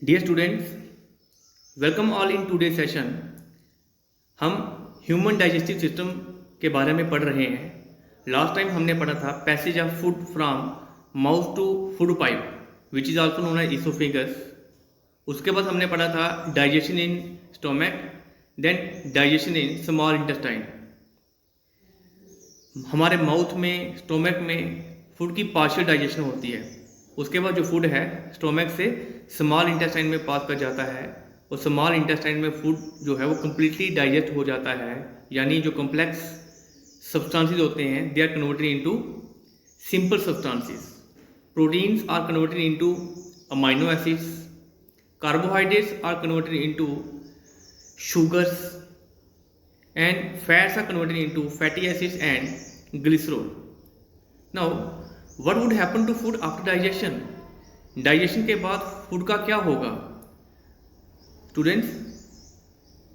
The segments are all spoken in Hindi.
Dear students, welcome all in today session. हम ह्यूमन डाइजेस्टिव सिस्टम के बारे में पढ़ रहे हैं। लास्ट टाइम हमने पढ़ा था passage of food from mouth to food pipe which is also known as oesophagus. उसके बाद हमने पढ़ा था digestion in stomach, then digestion in small intestine. हमारे माउथ में, स्टोमक में फूड की पार्शियल डाइजेशन होती है। उसके बाद जो फूड है स्टोमक से स्मॉल इंटेस्टाइन में पास कर जाता है और स्मॉल इंटेस्टाइन में फूड जो है वो कम्प्लीटली डाइजेस्ट हो जाता है। यानी जो कॉम्प्लेक्स सब्सटेंसेस होते हैं they are converted into simple substances. Proteins are converted into amino acids, carbohydrates are converted into sugars, and fats are converted into fatty acids and glycerol. Now, what would happen to food after digestion? Digestion के बाद फूड का क्या होगा? स्टूडेंट्स,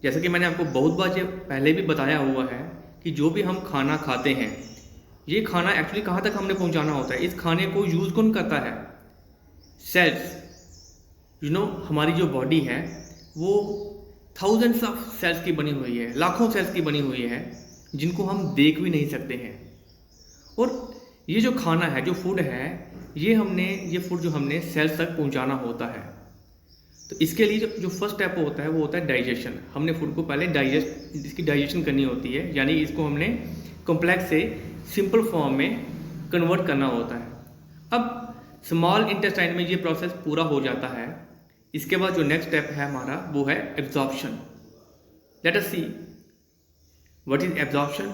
जैसा कि मैंने आपको बहुत बार पहले भी बताया हुआ है कि जो भी हम खाना खाते हैं, ये खाना एक्चुअली कहाँ तक हमने पहुँचाना होता है। इस खाने को यूज़ कौन करता है? सेल्स। हमारी जो बॉडी है वो थाउजेंड्स ऑफ सेल्स की बनी हुई है, लाखों सेल्स की बनी हुई है, जिनको हम देख भी नहीं सकते हैं। और ये जो खाना है, जो फूड है, ये फूड जो हमने सेल्स तक पहुंचाना होता है। तो इसके लिए जो फर्स्ट स्टेप होता है वो होता है डाइजेशन। हमने फूड को पहले इसकी डाइजेशन करनी होती है, यानी इसको हमने कॉम्प्लेक्स से सिंपल फॉर्म में कन्वर्ट करना होता है। अब स्मॉल इंटेस्टाइन में ये प्रोसेस पूरा हो जाता है। इसके बाद जो नेक्स्ट स्टेप है हमारा वो है absorption. Let us see what is absorption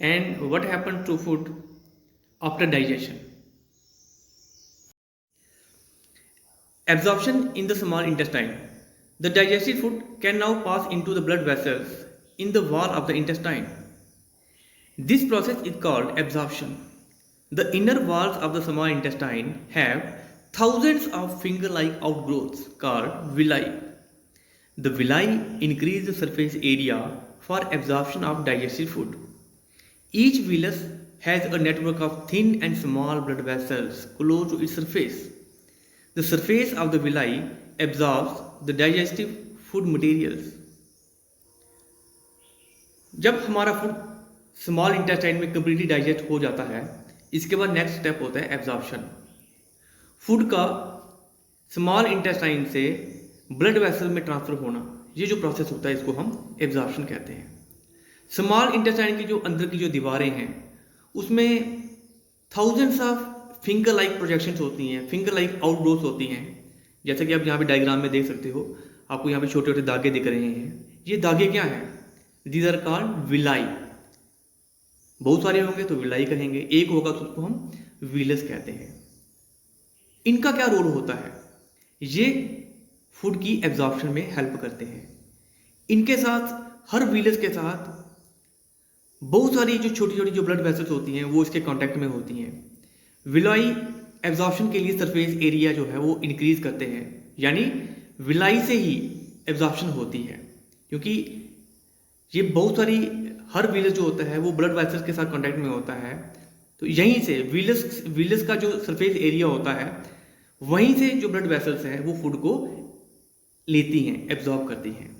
and what happens to food after digestion. Absorption in the small intestine. The digested food can now pass into the blood vessels in the wall of the intestine. This process is called absorption. The inner walls of the small intestine have thousands of finger-like outgrowths called villi. The villi increase the surface area for absorption of digested food. Each villus has a network of thin and small blood vessels close to its surface. The surface of the villi absorbs the digestive food materials. जब हमारा फूड स्मॉल इंटेस्टाइन में कम्प्लीटली डाइजेस्ट हो जाता है, इसके बाद नेक्स्ट स्टेप होता है एब्जॉर्प्शन। फूड का स्मॉल इंटेस्टाइन से ब्लड वेसल में ट्रांसफर होना, ये जो प्रोसेस होता है इसको हम एब्जॉर्प्शन कहते हैं। स्मॉल इंटेस्टाइन की जो अंदर की जो दीवारें हैं उसमें thousands of finger like projections होती हैं, फिंगर लाइक आउटग्रोथ होती हैं। जैसे कि आप यहाँ पे डायग्राम में देख सकते हो, आपको यहाँ पे छोटे छोटे धागे दिख रहे हैं। ये धागे क्या हैं? These are called villi. बहुत सारे होंगे तो विलाई कहेंगे, एक होगा तो उसको हम विलस कहते हैं। इनका क्या रोल होता है? ये फूड की एब्जॉर्प्शन में हेल्प करते हैं। इनके साथ, हर विलस के साथ बहुत सारी जो छोटी छोटी जो ब्लड वेसल्स होती हैं वो इसके कॉन्टेक्ट में होती हैं। विलाई एब्जॉर्प्शन के लिए सरफेस एरिया जो है वो इंक्रीज करते हैं, यानी विलाई से ही एब्जॉर्प्शन होती है, क्योंकि ये बहुत सारी, हर विलस जो होता है वो ब्लड वेसल्स के साथ कांटेक्ट में होता है। तो यहीं से विलस का जो सरफेस एरिया होता है वहीं से जो ब्लड वेसल्स हैं वो फूड को लेती हैं, एब्जॉर्ब करती हैं।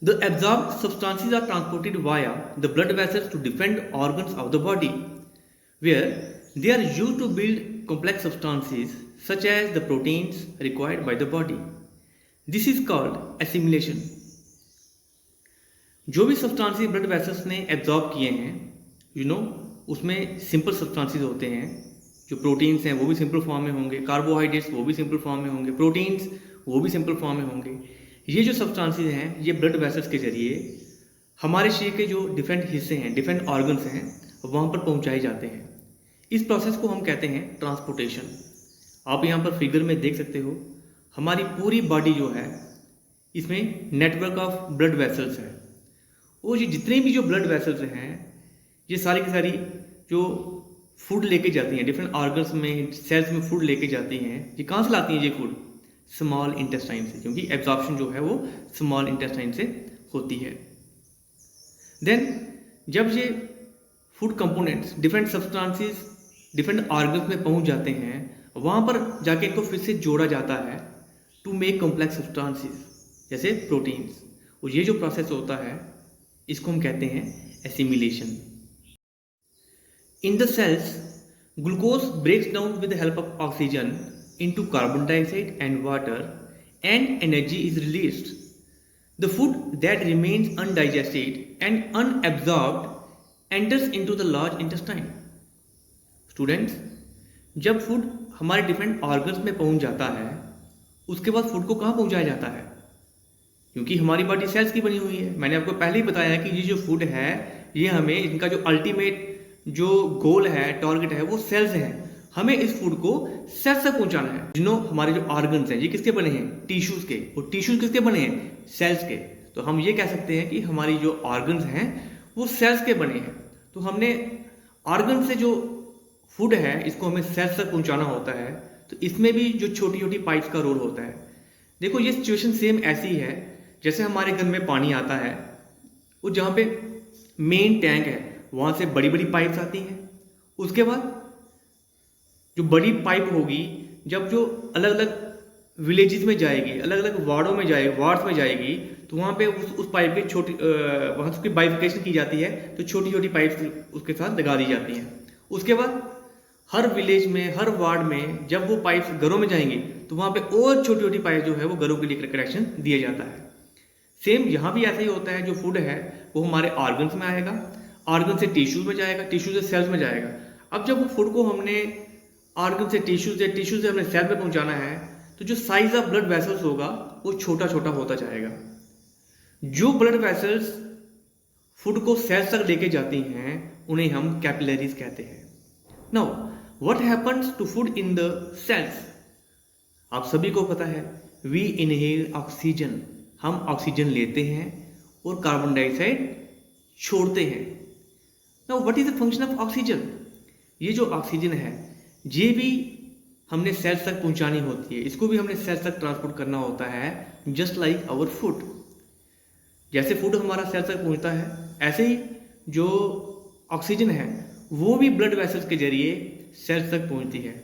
The absorbed substances are transported via the blood vessels to different organs of the body, where they are used to build complex substances such as the proteins required by the body. This is called assimilation. जो भी सब्सटेंसेस ब्लड वेसल्स ने एब्जॉर्ब किए हैं, उसमें सिंपल सब्सटेंसेस होते हैं। जो प्रोटीन्स हैं वो भी सिंपल फॉर्म में होंगे, कार्बोहाइड्रेट्स वो भी सिंपल फॉर्म में होंगे, प्रोटीन्स वो भी सिंपल फॉर्म में होंगे। ये जो सब्सटेंसेस हैं ये ब्लड वेसल्स के जरिए हमारे शरीर के जो डिफरेंट हिस्से हैं, डिफरेंट ऑर्गन्स हैं, वहाँ पर पहुँचाए जाते हैं। इस प्रोसेस को हम कहते हैं ट्रांसपोर्टेशन। आप यहाँ पर फिगर में देख सकते हो, हमारी पूरी बॉडी जो है इसमें नेटवर्क ऑफ ब्लड वेसल्स है। और ये जितने भी जो ब्लड वेसल्स हैं ये सारी की सारी जो फूड लेके जाती हैं, डिफरेंट ऑर्गन्स में, सेल्स में फूड लेके जाती हैं। ये कहाँ से लाती हैं ये फूड? स्मॉल इंटेस्टाइन से, क्योंकि एब्जॉर्प्शन जो है वो स्मॉल इंटेस्टाइन से होती है। देन जब ये food components, different substances different organs में पहुंच जाते हैं, वहाँ पर जाके इनको फिर से जोड़ा जाता है टू मेक कॉम्प्लेक्स सब्सटेंसेस जैसे प्रोटीन्स। और ये जो प्रोसेस होता है इसको हम कहते हैं assimilation. In the cells glucose breaks down with the help of oxygen into carbon dioxide and water and energy is released. The food that remains undigested and unabsorbed enters into the large intestine. Students, जब फूड हमारे डिफरेंट ऑर्गन्स में पहुंच जाता है, उसके बाद फूड को कहाँ पहुंचाया जाता है? क्योंकि हमारी बॉडी सेल्स की बनी हुई है। मैंने आपको पहले ही बताया कि ये जो फूड है, ये हमें इनका जो अल्टीमेट जो गोल है, टारगेट है, वो सेल्स हैं। हमें इस फूड को सेल्स तक पहुंचाना है। जिन्हों हमारे जो ऑर्गन्स हैं, ये किसके बने हैं? टिश्यूज के। और टिश्यूज किसके बने हैं? सेल्स के। तो हम ये कह सकते हैं कि हमारी जो ऑर्गन्स हैं वो सेल्स के बने हैं। तो हमने ऑर्गन से जो फूड है इसको हमें सेल्स तक पहुंचाना होता है। तो इसमें भी जो छोटी छोटी पाइप्स का रोल होता है। देखो, ये सिचुएशन सेम ऐसी है जैसे हमारे घर में पानी आता है, वो जहाँ पे मेन टैंक है वहाँ से बड़ी बड़ी पाइप्स आती हैं। उसके बाद जो बड़ी पाइप होगी, जब जो अलग अलग विलेजेस में जाएगी, अलग अलग वार्डों में जाएगी, वार्ड्स में जाएगी, तो वहाँ पे उस पाइप की छोटी वहाँ से उसकी बाइफिकेशन की जाती है। तो छोटी छोटी पाइप्स उसके साथ लगा दी जाती हैं। उसके बाद हर विलेज में, हर वार्ड में जब वो पाइप्स घरों में जाएंगी तो वहाँ पे और छोटी छोटी पाइप जो है वो घरों के लिए कनेक्शन दिया जाता है। सेम यहाँ भी ऐसा ही होता है। जो फूड है वो हमारे ऑर्गन्स में आएगा, ऑर्गन से टिश्यूज में जाएगा, टिश्यू से सेल्स में जाएगा। अब जब वो फूड को हमने ऑर्गन से टिश्यू से हमने सेल में पहुंचाना है, तो जो साइज ऑफ ब्लड वेसल्स होगा वो छोटा छोटा होता जाएगा। जो ब्लड वेसल्स फूड को सेल्स तक लेके जाती हैं उन्हें हम कैपिलरीज कहते हैं। Now what happens to food in the cells? आप सभी को पता है, वी इनहेल ऑक्सीजन, हम ऑक्सीजन लेते हैं और कार्बन डाइऑक्साइड छोड़ते हैं। Now what is the function of oxygen? ये जो ऑक्सीजन है ये भी हमने सेल्स तक पहुंचानी होती है, इसको भी हमने सेल्स तक ट्रांसपोर्ट करना होता है, जस्ट लाइक आवर फूड। जैसे फूड हमारा सेल्स तक पहुंचता है, ऐसे ही जो ऑक्सीजन है वो भी ब्लड वेसल्स के जरिए सेल्स तक पहुंचती है।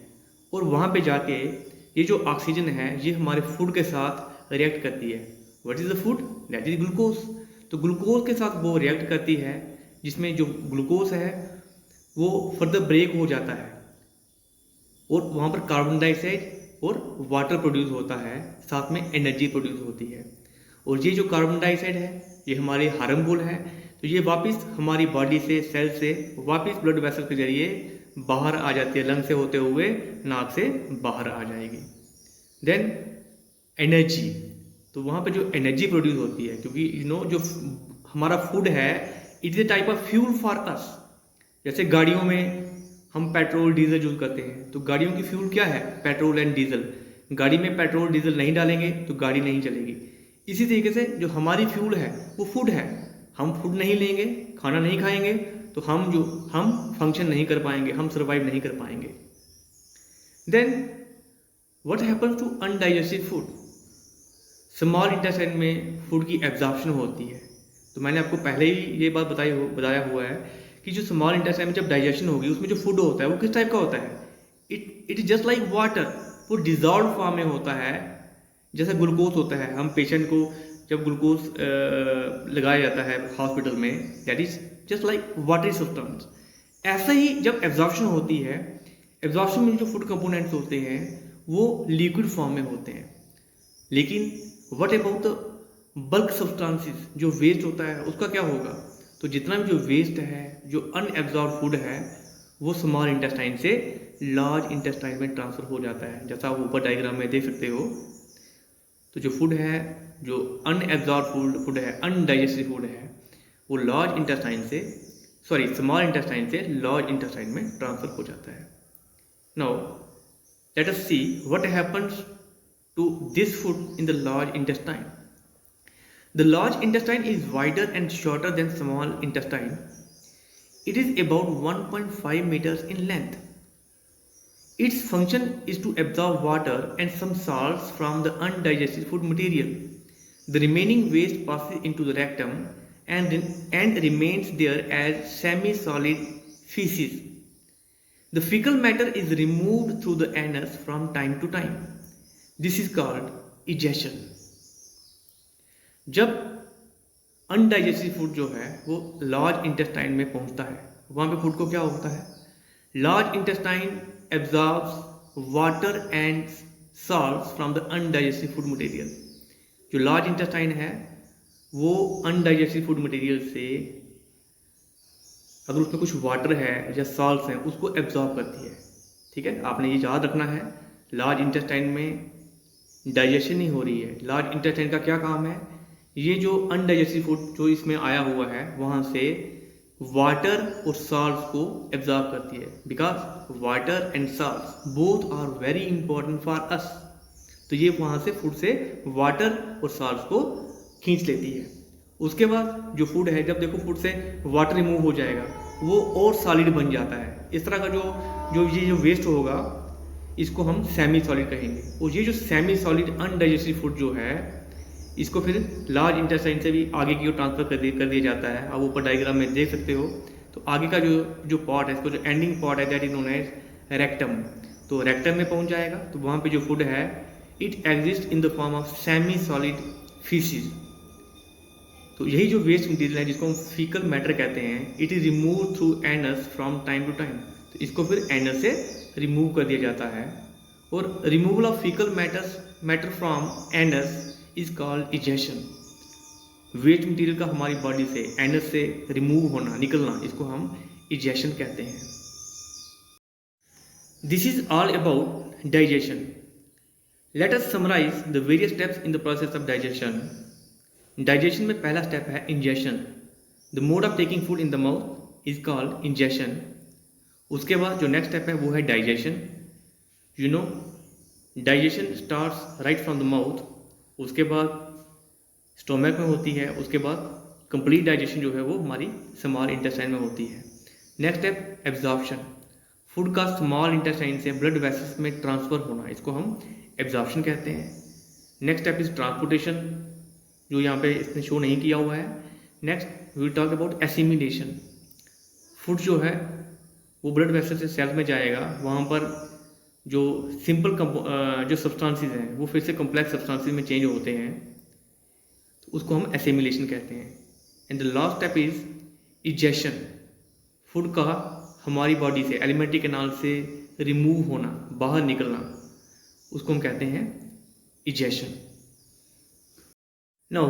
और वहाँ पे जाके ये जो ऑक्सीजन है ये हमारे फूड के साथ रिएक्ट करती है। What is the food? That is glucose. तो ग्लूकोज के साथ वो रिएक्ट करती है, जिसमें जो ग्लूकोज है वो फर्दर ब्रेक हो जाता है और वहाँ पर कार्बन डाइऑक्साइड और वाटर प्रोड्यूस होता है, साथ में एनर्जी प्रोड्यूस होती है। और ये जो कार्बन डाइऑक्साइड है ये हमारे हार्मफुल है, तो ये वापस हमारी बॉडी से, सेल से वापस ब्लड वेसल के जरिए बाहर आ जाती है, लंग से होते हुए नाक से बाहर आ जाएगी। देन एनर्जी, तो वहाँ पर जो एनर्जी प्रोड्यूस होती है, क्योंकि जो हमारा फूड है it is a type of fuel for us. जैसे गाड़ियों में हम पेट्रोल डीजल यूज करते हैं, तो गाड़ियों की फ्यूल क्या है? Petrol and diesel. गाड़ी में पेट्रोल डीजल नहीं डालेंगे तो गाड़ी नहीं चलेगी। इसी तरीके से जो हमारी फ्यूल है वो फूड है। हम फूड नहीं लेंगे, खाना नहीं खाएंगे, तो हम फंक्शन नहीं कर पाएंगे, हम सर्वाइव नहीं कर पाएंगे। Then what happens to undigested food? Small intestine में फूड की एब्जॉर्प्शन होती है। तो मैंने आपको पहले ही ये बात बताया हुआ है कि जो स्मॉल इंटेस्टाइन में जब डाइजेशन होगी उसमें जो फूड होता है वो किस टाइप का होता है? It is just like water, वो डिजॉल्व फॉर्म में होता है, जैसा ग्लूकोज होता है। हम पेशेंट को जब ग्लूकोज लगाया जाता है हॉस्पिटल में, that is just like watery substance. ऐसा ही जब एब्जॉर्प्शन होती है, एब्जॉर्प्शन में जो फूड कंपोनेंट्स होते हैं वो लिक्विड फॉर्म में होते हैं। लेकिन what about the bulk substances, जो वेस्ट होता है उसका क्या होगा? तो जितना भी जो वेस्ट है, जो अनएब्जॉर्ब फूड है, वो स्मॉल इंटेस्टाइन से लार्ज इंटेस्टाइन में ट्रांसफर हो जाता है, जैसा आप ऊपर डायग्राम में देख सकते हो। तो जो फूड है, जो अनएब्जॉर्ब फूड है, अनडाइजेस्टेड फूड है, वो स्मॉल इंटेस्टाइन से लार्ज इंटेस्टाइन में ट्रांसफर हो जाता है। Now let us see what happens to this food in the large intestine. The large intestine is wider and shorter than small intestine. It is about 1.5 meters in length. Its function is to absorb water and some salts from the undigested food material. The remaining waste passes into the rectum and remains there as semi-solid feces. The faecal matter is removed through the anus from time to time, this is called egestion. जब अनडाइजेस्टिव फूड जो है वो लार्ज इंटेस्टाइन में पहुंचता है, वहाँ पे फूड को क्या होता है, large intestine absorbs water and salts from the undigestive food material. जो लार्ज इंटेस्टाइन है वो अनडाइजेस्टिव फूड मटेरियल से अगर उसमें कुछ वाटर है या सॉल्ट्स हैं उसको एब्जॉर्ब करती है। ठीक है, आपने ये याद रखना है, लार्ज इंटेस्टाइन में डाइजेशन नहीं हो रही है। लार्ज इंटेस्टाइन का क्या काम है, ये जो अनडाइजेस्टिव फूड जो इसमें आया हुआ है वहाँ से वाटर और सॉल्ट्स को एब्जॉर्ब करती है, because water and salts both are very important for us. तो ये वहाँ से फूड से वाटर और सॉल्ट्स को खींच लेती है। उसके बाद जो फूड है, जब देखो फूड से वाटर रिमूव हो जाएगा वो और सॉलिड बन जाता है। इस तरह का जो वेस्ट होगा इसको हम सेमी सॉलिड कहेंगे। और ये जो सेमी सॉलिड अनडाइजेस्टिव फूड जो है इसको फिर लार्ज इंटेस्टाइन से भी आगे की ओर ट्रांसफर कर दिया जाता है। आप ऊपर डायग्राम में देख सकते हो। तो आगे का जो पार्ट है, इसको जो एंडिंग पार्ट है, that is known as rectum. तो रेक्टम में पहुंच जाएगा। तो वहाँ पे जो फूड है it exist in the form of semi solid faeces. तो यही जो वेस्ट मटीरियल है जिसको हम फीकल मैटर कहते हैं, it is remove through anus from time to time. तो इसको फिर एनस से रिमूव कर दिया जाता है। और removal of faecal matter from anus is called egestion. Waste material का हमारी बॉडी से एनस से रिमूव होना, निकलना, इसको हम इजेशन कहते हैं। This is all about digestion. Let us summarise the various steps in the process of digestion. Digestion में पहला स्टेप है ingestion. The mode of taking food in the mouth is called ingestion. उसके बाद जो नेक्स्ट स्टेप है वो है digestion. You know, digestion starts right from the mouth, उसके बाद स्टोमक में होती है, उसके बाद कंप्लीट डाइजेशन जो है वो हमारी स्मॉल इंटेस्टाइन में होती है। Next step absorption. फूड का स्मॉल इंटेस्टाइन से ब्लड वेसल्स में ट्रांसफर होना, इसको हम एब्जॉर्प्शन कहते हैं। नेक्स्ट स्टेप इज ट्रांसपोर्टेशन, जो यहाँ पे इसने शो नहीं किया हुआ है। Next we talk about assimilation. Food जो है वो ब्लड वेसल से सेल्स में जाएगा, वहाँ पर जो सिंपल जो सब्सटेंसेस हैं वो फिर से कॉम्प्लेक्स सब्सटेंसेस में चेंज होते हैं, तो उसको हम एसिमिलेशन कहते हैं। And the last step is egestion. Food का हमारी बॉडी से एलिमेंट्री कैनाल से रिमूव होना, बाहर निकलना, उसको हम कहते हैं egestion. Now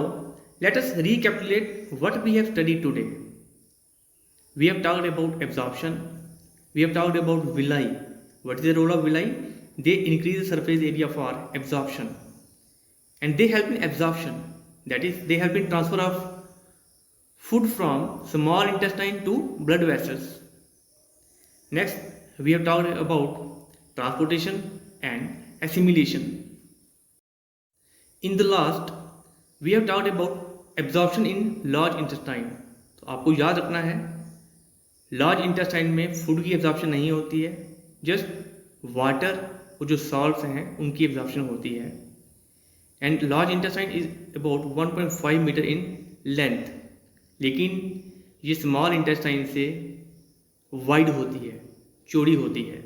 let us recapitulate what we have studied today. We have talked about absorption. We have talked about villi. What is the role of villi? They increase the surface area for absorption, and they help in absorption. That is, they help in transfer of food from small intestine to blood vessels. Next, we have talked about transportation and assimilation. In the last, we have talked about absorption in large intestine. तो आपको याद रखना है, लार्ज इंटेस्टाइन में फूड की एब्जॉर्प्शन नहीं होती है, जस्ट वाटर और जो सॉल्ट्स हैं उनकी एब्जॉर्प्शन होती है। And large intestine is about 1.5 metre in length, लेकिन ये स्मॉल इंटेस्टाइन से वाइड होती है, चौड़ी होती है।